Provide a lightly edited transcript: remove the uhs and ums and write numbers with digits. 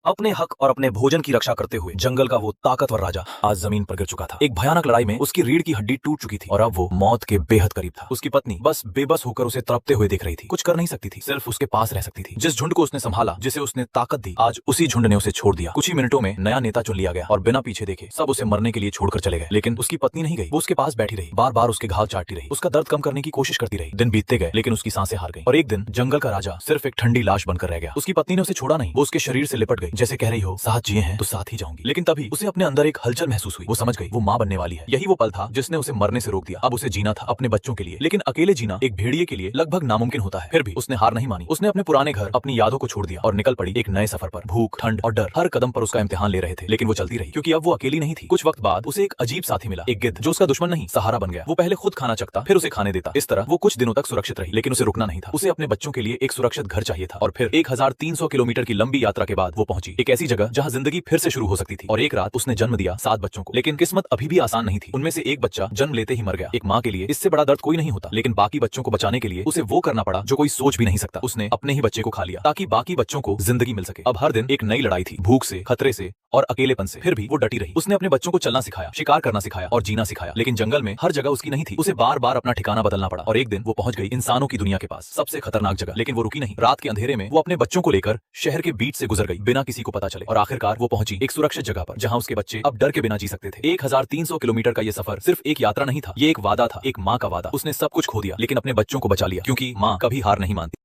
अपने हक और अपने भोजन की रक्षा करते हुए जंगल का वो ताकतवर राजा आज जमीन पर गिर चुका था। एक भयानक लड़ाई में उसकी रीढ़ की हड्डी टूट चुकी थी और अब वो मौत के बेहद करीब था। उसकी पत्नी बस बेबस होकर उसे तड़पते हुए देख रही थी, कुछ कर नहीं सकती थी, सिर्फ उसके पास रह सकती थी। जिस झुंड को उसने संभाला, जिसे उसने ताकत दी, आज उसी झुंड ने उसे छोड़ दिया। कुछ ही मिनटों में नया नेता चुन लिया गया और बिना पीछे देखे सब उसे मरने के लिए छोड़कर चले गए। लेकिन उसकी पत्नी नहीं गई, वो उसके पास बैठी रही, बार बार उसके घाव चाटती रही, उसका दर्द कम करने की कोशिश करती रही। दिन बीतते गए लेकिन उसकी सांसें हार गईं और एक दिन जंगल का राजा सिर्फ एक ठंडी लाश बनकर रह गया। उसकी पत्नी ने उसे छोड़ा नहीं, वो उसके शरीर से लिपट गई, जैसे कह रही हो साथ जिए हैं तो साथ ही जाऊंगी। लेकिन तभी उसे अपने अंदर एक हलचल महसूस हुई। वो समझ गई वो मां बनने वाली है। यही वो पल था जिसने उसे मरने से रोक दिया। अब उसे जीना था अपने बच्चों के लिए, लेकिन अकेले जीना एक भेड़िए के लिए लगभग नामुमकिन होता है। फिर भी उसने हार नहीं मानी। उसने अपने पुराने घर, अपनी यादों को छोड़ दिया और निकल पड़ी एक नए सफर पर। भूख, ठंड और डर हर कदम पर उसका इम्तिहान ले रहे थे, लेकिन वो चलती रही क्योंकि अब वो अकेली नहीं थी। कुछ वक्त बाद उसे एक अजीब साथी मिला, एक गिद्ध जो उसका दुश्मन नहीं सहारा बन गया। वो पहले खुद खाना चखता, फिर उसे खाने देता। इस तरह वो कुछ दिनों तक सुरक्षित रही, लेकिन उसे रुकना नहीं था। उसे अपने बच्चों के लिए एक सुरक्षित घर चाहिए था। और फिर 1300 किलोमीटर की लंबी यात्रा के बाद वो पहुंची एक ऐसी जगह जहां जिंदगी फिर से शुरू हो सकती थी। और एक रात उसने जन्म दिया 7 बच्चों को, लेकिन किस्मत अभी भी आसान नहीं थी। उनमें से एक बच्चा जन्म लेते ही मर गया। एक माँ के लिए इससे बड़ा दर्द कोई नहीं होता, लेकिन बाकी बच्चों को बचाने के लिए उसे वो करना पड़ा जो कोई सोच भी नहीं सकता। उसने अपने ही बच्चे को खा लिया ताकि बाकी बच्चों को जिंदगी मिल सके। अब हर दिन एक नई लड़ाई थी, भूख से, खतरे से और अकेलेपन से। फिर भी वो डटी रही। उसने अपने बच्चों को चलना सिखाया, शिकार करना सिखाया और जीना सिखाया। लेकिन जंगल में हर जगह उसकी नहीं थी। उसे बार बार अपना ठिकाना बदलना पड़ा और एक दिन वो पहुंच गई इंसानों की दुनिया के पास, सबसे खतरनाक जगह। लेकिन वो रुकी नहीं। रात के अंधेरे में वो अपने बच्चों को लेकर शहर के बीच से गुजर गई बिना किसी को पता चले। और आखिरकार वो पहुंची एक सुरक्षित जगह पर जहां उसके बच्चे अब डर के बिना जी सकते थे। 1300 किलोमीटर का ये सफर सिर्फ एक यात्रा नहीं था, ये एक वादा था, एक माँ का वादा। उसने सब कुछ खो दिया लेकिन अपने बच्चों को बचा लिया, क्योंकि माँ कभी हार नहीं मानती।